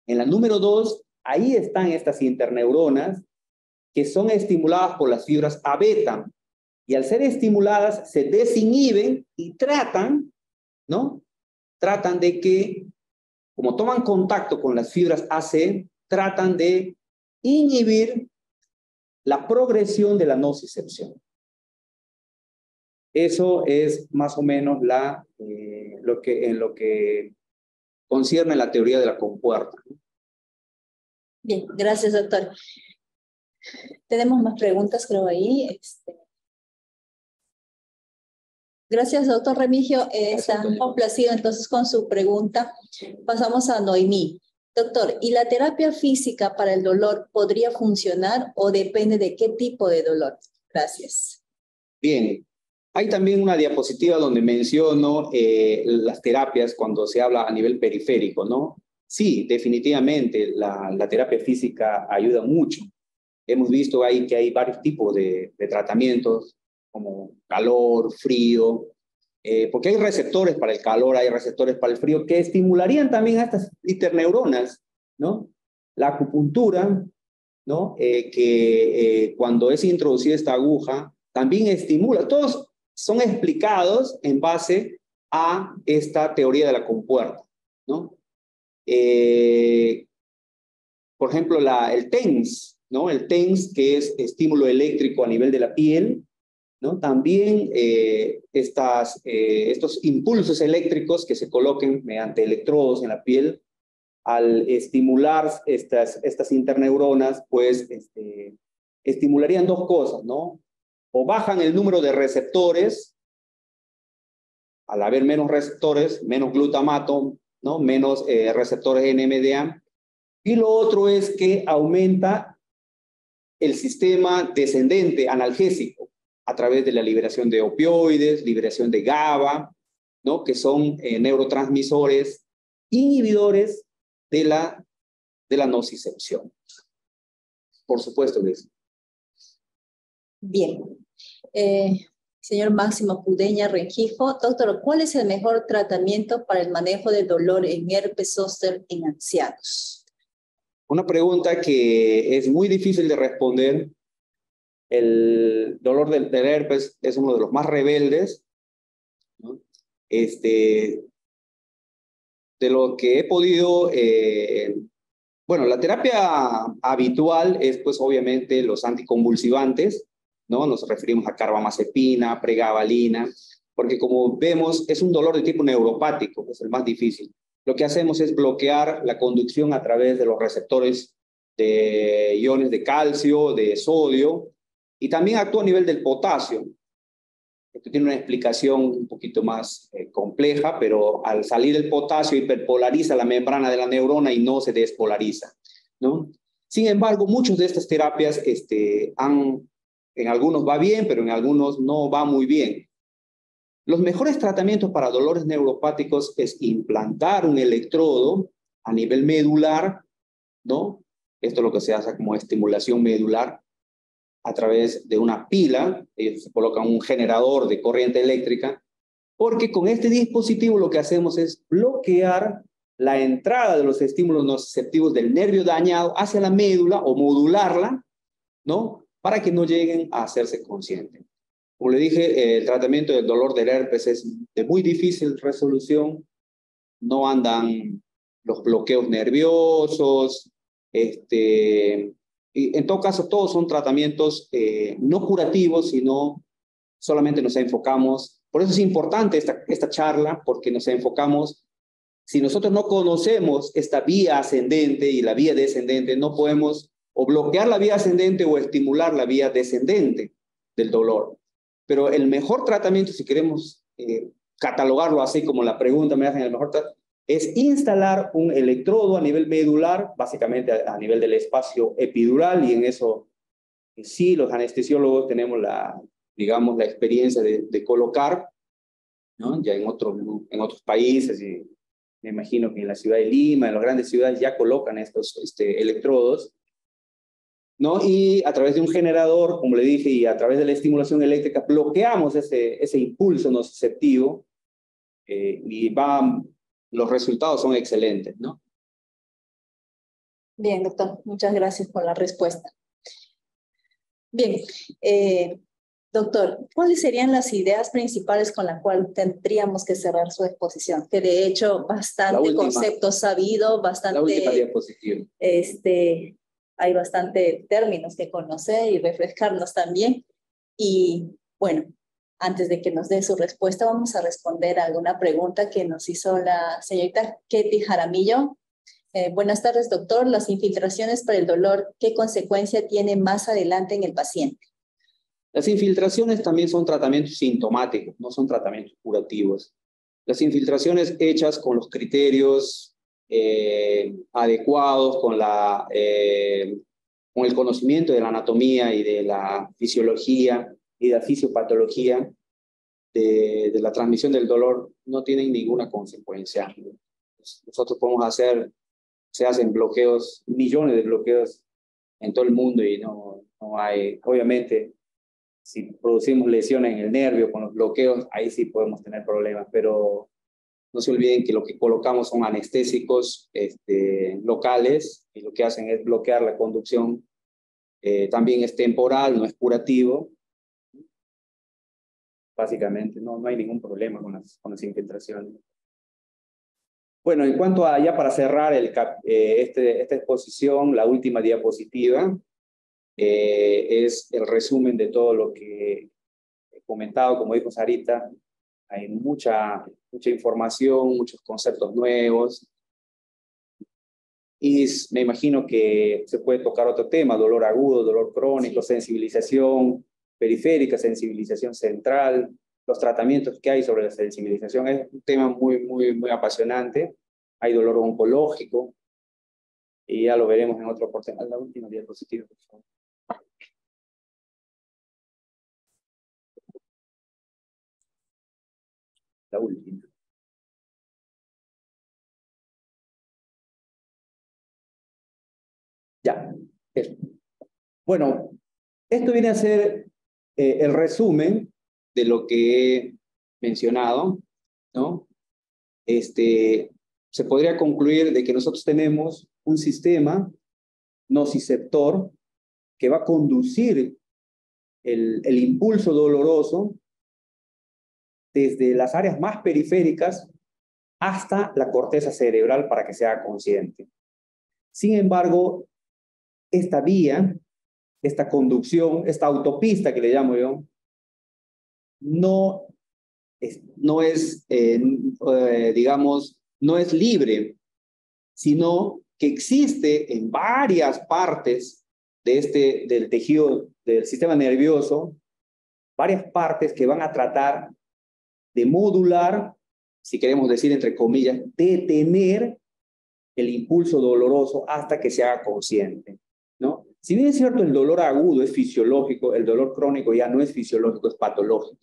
Speaker 2: En la número 2, ahí están estas interneuronas que son estimuladas por las fibras A beta. Y al ser estimuladas, se desinhiben y tratan, ¿no? Tratan de que, como toman contacto con las fibras AC, tratan de inhibir la progresión de la nocicepción. Eso es más o menos en lo que concierne la teoría de la compuerta.
Speaker 1: Bien, gracias, doctor. Tenemos más preguntas, creo, ahí. Gracias, doctor Remigio. Están complacidos entonces con su pregunta. Pasamos a Noemí. Doctor, ¿y la terapia física para el dolor podría funcionar o depende de qué tipo de dolor? Gracias.
Speaker 2: Bien. Hay también una diapositiva donde menciono las terapias cuando se habla a nivel periférico, ¿no? Sí, definitivamente la terapia física ayuda mucho. Hemos visto ahí que hay varios tipos de tratamientos, como calor, frío, porque hay receptores para el calor, hay receptores para el frío, que estimularían también a estas interneuronas, ¿no? La acupuntura, ¿no? Cuando es introducida esta aguja, también estimula. Todos son explicados en base a esta teoría de la compuerta, ¿no? Por ejemplo, el TENS, ¿no? El TENS, que es estímulo eléctrico a nivel de la piel, ¿no? También estos impulsos eléctricos que se coloquen mediante electrodos en la piel, al estimular estas interneuronas, pues estimularían dos cosas, ¿no? O bajan el número de receptores, al haber menos receptores, menos glutamato, ¿no? Menos receptores NMDA. Y lo otro es que aumenta el sistema descendente analgésico a través de la liberación de opioides, liberación de GABA, ¿no? Que son neurotransmisores inhibidores de la nocicepción. Por supuesto que sí.
Speaker 1: Bien. Señor Máximo Cudeña Rengifo, doctor, ¿cuál es el mejor tratamiento para el manejo del dolor en herpes zóster en ancianos?
Speaker 2: Una pregunta que es muy difícil de responder El dolor del herpes es uno de los más rebeldes, ¿no? De lo que he podido, bueno, la terapia habitual es pues obviamente los anticonvulsivantes, ¿no? Nos referimos a carbamazepina, pregabalina, porque como vemos es un dolor de tipo neuropático, que es el más difícil. Lo que hacemos es bloquear la conducción a través de los receptores de iones de calcio, de sodio, y también actúa a nivel del potasio. Esto tiene una explicación un poquito más compleja, pero al salir el potasio hiperpolariza la membrana de la neurona y no se despolariza, ¿no? Sin embargo, muchas de estas terapias en algunos va bien, pero en algunos no va muy bien. Los mejores tratamientos para dolores neuropáticos es implantar un electrodo a nivel medular, ¿no? Esto es lo que se hace como estimulación medular a través de una pila. Ellos se colocan un generador de corriente eléctrica, porque con este dispositivo lo que hacemos es bloquear la entrada de los estímulos nociceptivos del nervio dañado hacia la médula o modularla, ¿no? Para que no lleguen a hacerse conscientes. Como le dije, el tratamiento del dolor del herpes es de muy difícil resolución. No andan los bloqueos nerviosos, y en todo caso, todos son tratamientos no curativos, sino solamente nos enfocamos. Por eso es importante esta charla, porque nos enfocamos. Si nosotros no conocemos esta vía ascendente y la vía descendente, no podemos o bloquear la vía ascendente o estimular la vía descendente del dolor. Pero el mejor tratamiento, si queremos catalogarlo así como la pregunta me hacen, el mejor tratamiento es instalar un electrodo a nivel medular, básicamente a nivel del espacio epidural, y en eso sí los anestesiólogos tenemos digamos, la experiencia de colocar, ¿no? Ya en otros países, y me imagino que en la ciudad de Lima, en las grandes ciudades ya colocan estos electrodos, ¿no? Y a través de un generador, como le dije, y a través de la estimulación eléctrica, bloqueamos ese impulso nociceptivo, y los resultados son excelentes, ¿no?
Speaker 1: Bien, doctor, muchas gracias por la respuesta. Bien, doctor, ¿cuáles serían las ideas principales con las cuales tendríamos que cerrar su exposición? Que de hecho bastante conceptos ha habido, bastante...
Speaker 2: La última diapositiva.
Speaker 1: Hay bastante términos que conocer y refrescarnos también. Y bueno, antes de que nos dé su respuesta, vamos a responder a alguna pregunta que nos hizo la señorita Ketty Jaramillo. Buenas tardes, doctor. Las infiltraciones para el dolor, ¿qué consecuencia tiene más adelante en el paciente?
Speaker 2: Las infiltraciones también son tratamientos sintomáticos, no son tratamientos curativos. Las infiltraciones hechas con los criterios adecuados, con el conocimiento de la anatomía y de la fisiología y de la fisiopatología de la transmisión del dolor, no tienen ninguna consecuencia. Nosotros se hacen bloqueos, millones de bloqueos en todo el mundo, y no hay, obviamente, si producimos lesiones en el nervio con los bloqueos, ahí sí podemos tener problemas, pero no se olviden que lo que colocamos son anestésicos locales, y lo que hacen es bloquear la conducción. También es temporal, no es curativo. Básicamente, no hay ningún problema con las infiltraciones. Bueno, en cuanto a, ya para cerrar esta exposición, la última diapositiva es el resumen de todo lo que he comentado. Como dijo Sarita, hay mucha información, muchos conceptos nuevos. Y me imagino que se puede tocar otro tema: dolor agudo, dolor crónico, sensibilización periférica, sensibilización central, los tratamientos que hay sobre la sensibilización. Es un tema muy apasionante. Hay dolor oncológico, y ya lo veremos en otro porcentaje. La última diapositiva, por favor. La última. Ya. Bueno, esto viene a ser el resumen de lo que he mencionado, ¿no? Se podría concluir de que nosotros tenemos un sistema nociceptor que va a conducir el impulso doloroso desde las áreas más periféricas hasta la corteza cerebral para que sea consciente. Sin embargo, esta vía, esta conducción, esta autopista que le llamo yo, no es libre, sino que existe en varias partes del tejido del sistema nervioso, varias partes que van a tratar de modular, si queremos decir entre comillas, detener el impulso doloroso hasta que se haga consciente, ¿no? Si bien es cierto, el dolor agudo es fisiológico, el dolor crónico ya no es fisiológico, es patológico,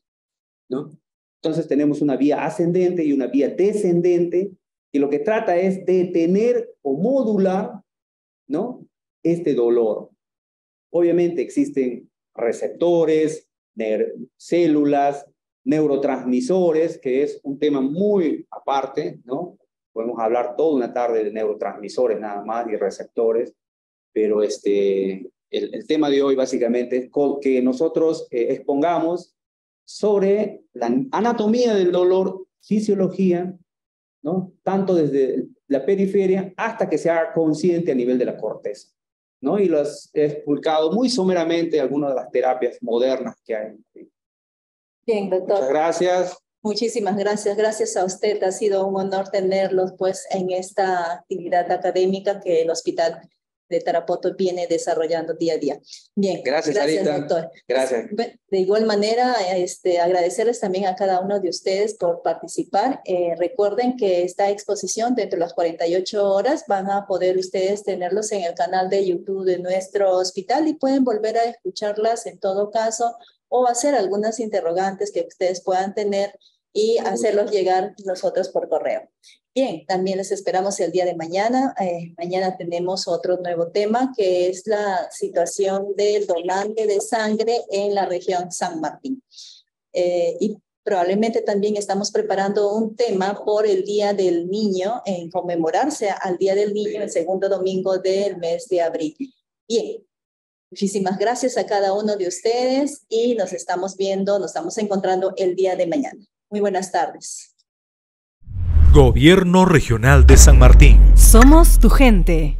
Speaker 2: ¿no? Entonces tenemos una vía ascendente y una vía descendente, y lo que trata es detener o modular, ¿no?, este dolor. Obviamente existen receptores, células, neurotransmisores, que es un tema muy aparte, ¿no? Podemos hablar toda una tarde de neurotransmisores nada más y receptores, pero el tema de hoy básicamente es que nosotros expongamos sobre la anatomía del dolor, fisiología, ¿no?, tanto desde la periferia hasta que se haga consciente a nivel de la corteza, ¿no? Y los he explicado muy someramente algunas de las terapias modernas que hay.
Speaker 1: Bien, doctor.
Speaker 2: Muchas gracias.
Speaker 1: Muchísimas gracias. Gracias a usted. Ha sido un honor tenerlos pues en esta actividad académica que el Hospital de Tarapoto viene desarrollando día a día. Bien,
Speaker 2: gracias Arita.
Speaker 1: Doctor.
Speaker 2: Gracias.
Speaker 1: De igual manera, agradecerles también a cada uno de ustedes por participar. Recuerden que esta exposición dentro de las 48 horas van a poder ustedes tenerlos en el canal de YouTube de nuestro hospital y pueden volver a escucharlas en todo caso o hacer algunas interrogantes que ustedes puedan tener y hacerlos llegar nosotros por correo. Bien, también les esperamos el día de mañana. Mañana tenemos otro nuevo tema que es la situación del donante de sangre en la región San Martín. Y probablemente también estamos preparando un tema por el Día del Niño, en conmemorarse al Día del Niño, el segundo domingo del mes de abril. Bien, muchísimas gracias a cada uno de ustedes y nos estamos encontrando el día de mañana. Muy buenas tardes.
Speaker 4: Gobierno Regional de San Martín.
Speaker 5: Somos tu gente.